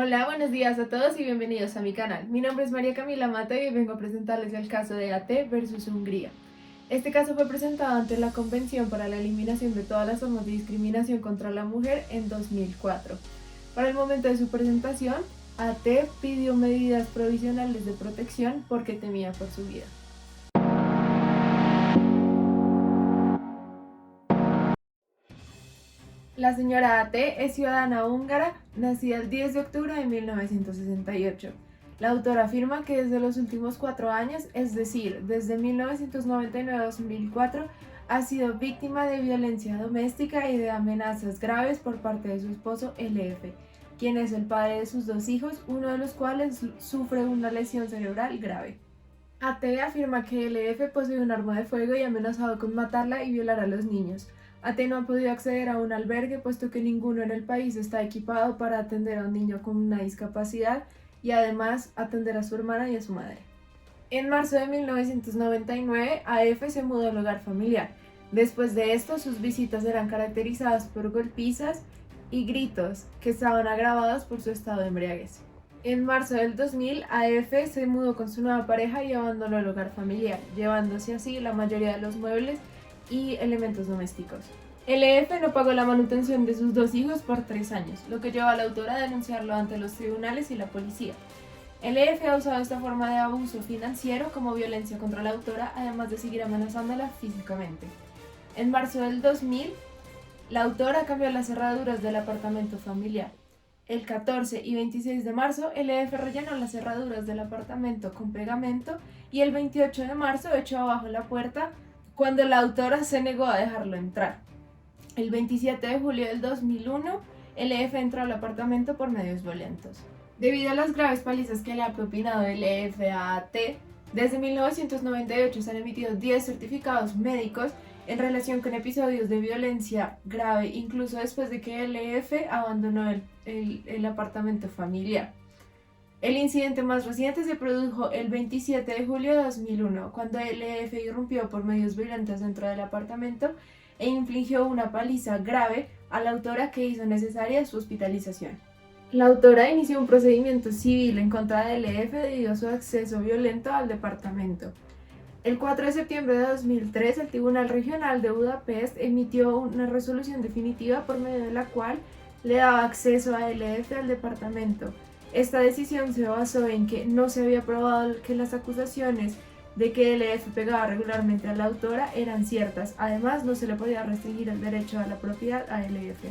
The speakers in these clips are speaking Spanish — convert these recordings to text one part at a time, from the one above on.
Hola, buenos días a todos y bienvenidos a mi canal. Mi nombre es María Camila Mata y hoy vengo a presentarles el caso de AT versus Hungría. Este caso fue presentado ante la Convención para la Eliminación de todas las formas de discriminación contra la mujer en 2004. Para el momento de su presentación, AT pidió medidas provisionales de protección porque temía por su vida. La señora A.T. es ciudadana húngara, nacida el 10 de octubre de 1968. La autora afirma que desde los últimos 4 años, es decir, desde 1999 a 2004, ha sido víctima de violencia doméstica y de amenazas graves por parte de su esposo LF, quien es el padre de sus 2 hijos, uno de los cuales sufre una lesión cerebral grave. AT afirma que LF posee un arma de fuego y ha amenazado con matarla y violar a los niños. AT no ha podido acceder a un albergue puesto que ninguno en el país está equipado para atender a un niño con una discapacidad y además atender a su hermana y a su madre. En marzo de 1999, AF se mudó al hogar familiar. Después de esto, sus visitas eran caracterizadas por golpizas y gritos que estaban agravados por su estado de embriaguez. En marzo del 2000, AF se mudó con su nueva pareja y abandonó el hogar familiar, llevándose así la mayoría de los muebles y elementos domésticos. LF no pagó la manutención de sus 2 hijos por 3 años, lo que llevó a la autora a denunciarlo ante los tribunales y la policía. LF ha usado esta forma de abuso financiero como violencia contra la autora, además de seguir amenazándola físicamente. En marzo del 2000, la autora cambió las cerraduras del apartamento familiar. El 14 y 26 de marzo, LF rellenó las cerraduras del apartamento con pegamento y el 28 de marzo echó abajo la puerta cuando la autora se negó a dejarlo entrar. El 27 de julio del 2001, LF entró al apartamento por medios violentos. Debido a las graves palizas que le ha propinado LF a AT, desde 1998 se han emitido 10 certificados médicos en relación con episodios de violencia grave, incluso después de que LF abandonó el apartamento familiar. El incidente más reciente se produjo el 27 de julio de 2001, cuando LF irrumpió por medios violentos dentro del apartamento e infligió una paliza grave a la autora que hizo necesaria su hospitalización. La autora inició un procedimiento civil en contra de LF debido a su acceso violento al departamento. El 4 de septiembre de 2003, el Tribunal Regional de Budapest emitió una resolución definitiva por medio de la cual le daba acceso a LF al departamento. Esta decisión se basó en que no se había probado que las acusaciones de que LF pegaba regularmente a la autora eran ciertas. Además, no se le podía restringir el derecho a la propiedad a LF.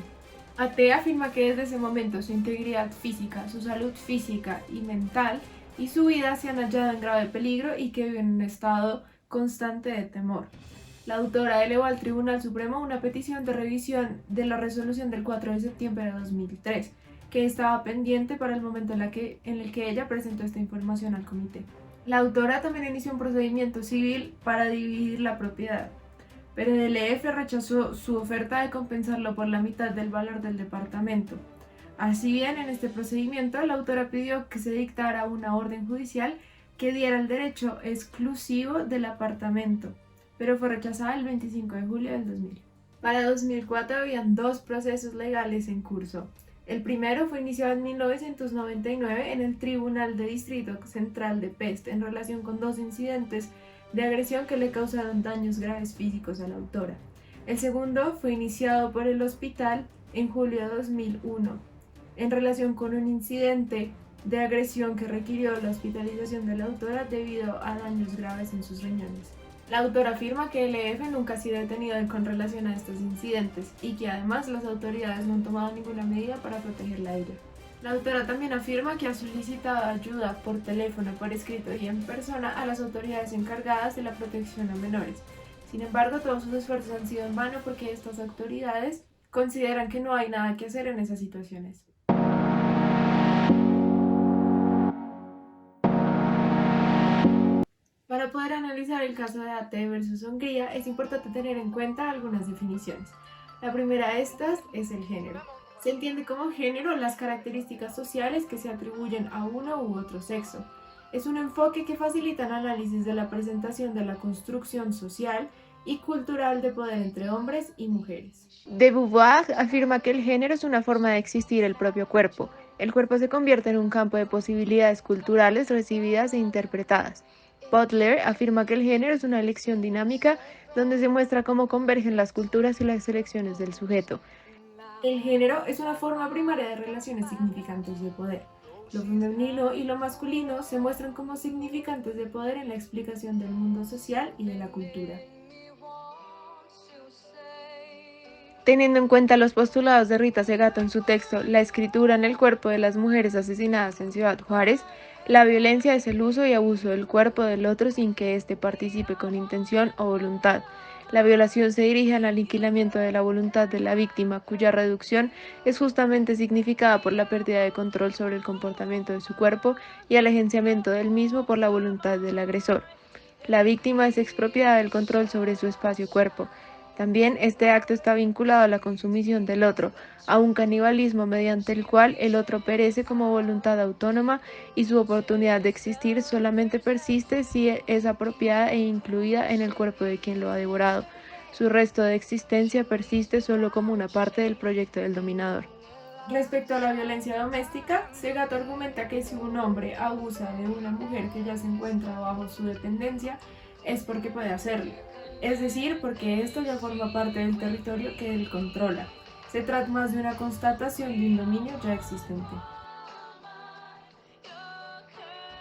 AT afirma que desde ese momento su integridad física, su salud física y mental y su vida se han hallado en grave peligro y que vive en un estado constante de temor. La autora elevó al Tribunal Supremo una petición de revisión de la resolución del 4 de septiembre de 2003, que estaba pendiente para el momento en el que ella presentó esta información al comité. La autora también inició un procedimiento civil para dividir la propiedad, pero el LF rechazó su oferta de compensarlo por la mitad del valor del departamento. Así bien, en este procedimiento, la autora pidió que se dictara una orden judicial que diera el derecho exclusivo del apartamento, pero fue rechazada el 25 de julio del 2000. Para 2004 habían 2 procesos legales en curso. El primero fue iniciado en 1999 en el Tribunal de Distrito Central de Pest en relación con 2 incidentes de agresión que le causaron daños graves físicos a la autora. El segundo fue iniciado por el hospital en julio de 2001 en relación con un incidente de agresión que requirió la hospitalización de la autora debido a daños graves en sus riñones. La autora afirma que LF nunca ha sido detenido con relación a estos incidentes y que además las autoridades no han tomado ninguna medida para protegerla a ella. La autora también afirma que ha solicitado ayuda por teléfono, por escrito y en persona a las autoridades encargadas de la protección a menores. Sin embargo, todos sus esfuerzos han sido en vano porque estas autoridades consideran que no hay nada que hacer en esas situaciones. Para poder analizar el caso de AT versus Hungría es importante tener en cuenta algunas definiciones. La primera de estas es el género. Se entiende como género las características sociales que se atribuyen a uno u otro sexo. Es un enfoque que facilita el análisis de la presentación de la construcción social y cultural de poder entre hombres y mujeres. De Beauvoir afirma que el género es una forma de existir el propio cuerpo, El cuerpo se convierte en un campo de posibilidades culturales recibidas e interpretadas. Butler afirma que el género es una elección dinámica donde se muestra cómo convergen las culturas y las elecciones del sujeto. El género es una forma primaria de relaciones significantes de poder. Lo femenino y lo masculino se muestran como significantes de poder en la explicación del mundo social y de la cultura. Teniendo en cuenta los postulados de Rita Segato en su texto La escritura en el cuerpo de las mujeres asesinadas en Ciudad Juárez, la violencia es el uso y abuso del cuerpo del otro sin que éste participe con intención o voluntad. La violación se dirige al aniquilamiento de la voluntad de la víctima, cuya reducción es justamente significada por la pérdida de control sobre el comportamiento de su cuerpo y al agenciamiento del mismo por la voluntad del agresor. La víctima es expropiada del control sobre su espacio-cuerpo. También este acto está vinculado a la consumición del otro, a un canibalismo mediante el cual el otro perece como voluntad autónoma y su oportunidad de existir solamente persiste si es apropiada e incluida en el cuerpo de quien lo ha devorado. Su resto de existencia persiste solo como una parte del proyecto del dominador. Respecto a la violencia doméstica, Segato argumenta que si un hombre abusa de una mujer que ya se encuentra bajo su dependencia, es porque puede hacerlo, es decir, porque esto ya forma parte del territorio que él controla. Se trata más de una constatación de un dominio ya existente.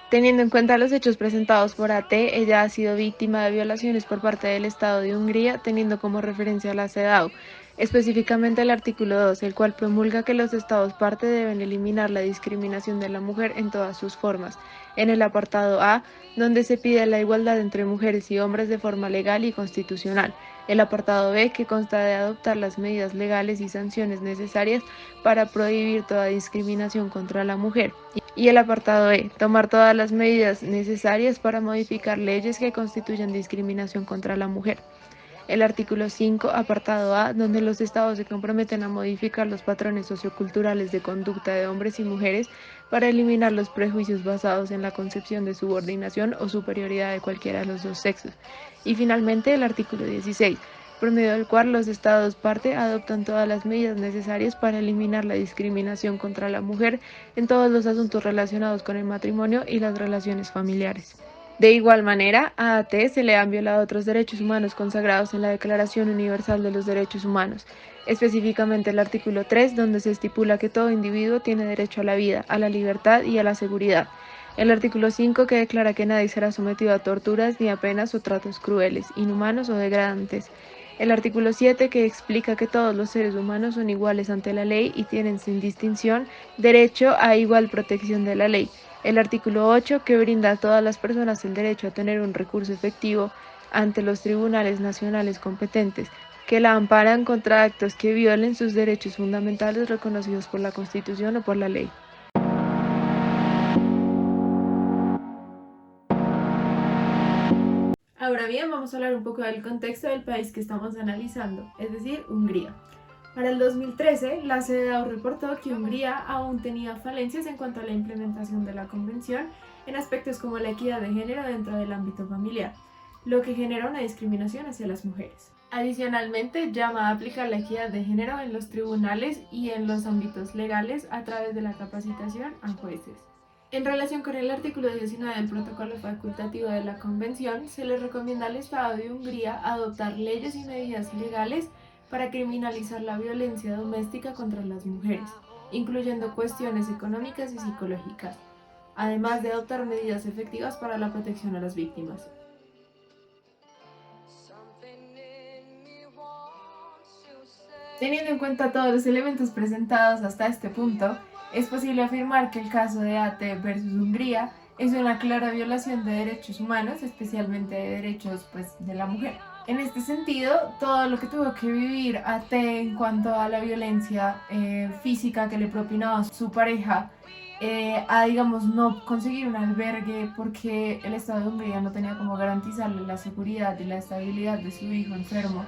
Teniendo en cuenta los hechos presentados por AT, ella ha sido víctima de violaciones por parte del Estado de Hungría, teniendo como referencia la CEDAW, específicamente el artículo 2, el cual promulga que los Estados parte deben eliminar la discriminación de la mujer en todas sus formas. En el apartado A, donde se pide la igualdad entre mujeres y hombres de forma legal y constitucional. El apartado B, que consta de adoptar las medidas legales y sanciones necesarias para prohibir toda discriminación contra la mujer. Y el apartado E, tomar todas las medidas necesarias para modificar leyes que constituyan discriminación contra la mujer. El artículo 5, apartado A, donde los estados se comprometen a modificar los patrones socioculturales de conducta de hombres y mujeres para eliminar los prejuicios basados en la concepción de subordinación o superioridad de cualquiera de los dos sexos. Y finalmente el artículo 16, por medio del cual los estados parte adoptan todas las medidas necesarias para eliminar la discriminación contra la mujer en todos los asuntos relacionados con el matrimonio y las relaciones familiares. De igual manera, a AT se le han violado otros derechos humanos consagrados en la Declaración Universal de los Derechos Humanos, específicamente el artículo 3, donde se estipula que todo individuo tiene derecho a la vida, a la libertad y a la seguridad. El artículo 5, que declara que nadie será sometido a torturas ni a penas o tratos crueles, inhumanos o degradantes. El artículo 7, que explica que todos los seres humanos son iguales ante la ley y tienen sin distinción derecho a igual protección de la ley. El artículo 8, que brinda a todas las personas el derecho a tener un recurso efectivo ante los tribunales nacionales competentes, que la amparan contra actos que violen sus derechos fundamentales reconocidos por la Constitución o por la ley. Ahora bien, vamos a hablar un poco del contexto del país que estamos analizando, es decir, Hungría. Para el 2013, la CEDAW reportó que Hungría aún tenía falencias en cuanto a la implementación de la convención en aspectos como la equidad de género dentro del ámbito familiar, lo que genera una discriminación hacia las mujeres. Adicionalmente, llama a aplicar la equidad de género en los tribunales y en los ámbitos legales a través de la capacitación a jueces. En relación con el artículo 19 del protocolo facultativo de la Convención, se le recomienda al Estado de Hungría adoptar leyes y medidas legales para criminalizar la violencia doméstica contra las mujeres, incluyendo cuestiones económicas y psicológicas, además de adoptar medidas efectivas para la protección a las víctimas. Teniendo en cuenta todos los elementos presentados hasta este punto, es posible afirmar que el caso de AT versus Hungría es una clara violación de derechos humanos, especialmente de derechos de la mujer. En este sentido, todo lo que tuvo que vivir AT en cuanto a la violencia física que le propinaba su pareja, a digamos no conseguir un albergue porque el Estado de Hungría no tenía como garantizarle la seguridad y la estabilidad de su hijo enfermo.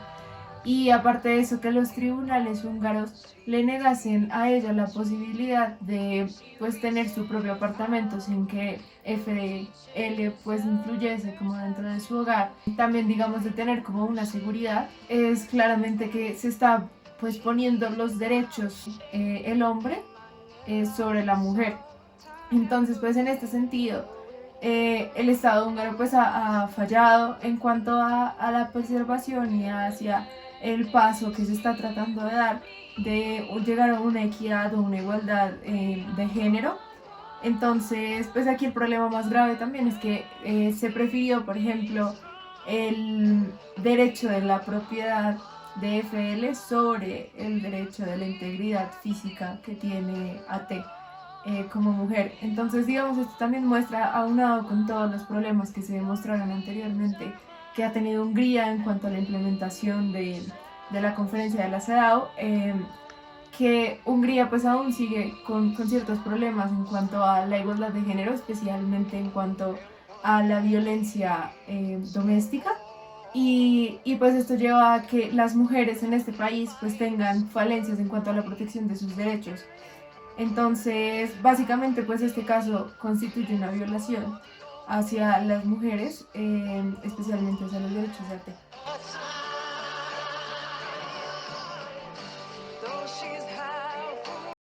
Y aparte de eso, que los tribunales húngaros le negasen a ella la posibilidad de tener su propio apartamento sin que FDL influyese como dentro de su hogar, también digamos de tener como una seguridad, es claramente que se está poniendo los derechos el hombre sobre la mujer. Entonces, pues en este sentido, el Estado húngaro pues ha fallado en cuanto a la preservación y hacia el paso que se está tratando de dar de llegar a una equidad o una igualdad de género. Entonces, pues aquí el problema más grave también es que se prefirió, por ejemplo, el derecho de la propiedad de FL sobre el derecho de la integridad física que tiene AT como mujer. Entonces, digamos, esto también muestra, aunado con todos los problemas que se demostraron anteriormente, que ha tenido Hungría en cuanto a la implementación de la conferencia de la CEDAW, que Hungría pues aún sigue con ciertos problemas en cuanto a la igualdad de género, especialmente en cuanto a la violencia doméstica. Y pues esto lleva a que las mujeres en este país pues tengan falencias en cuanto a la protección de sus derechos. Entonces, básicamente, pues este caso constituye una violación hacia las mujeres, especialmente hacia los derechos de AT.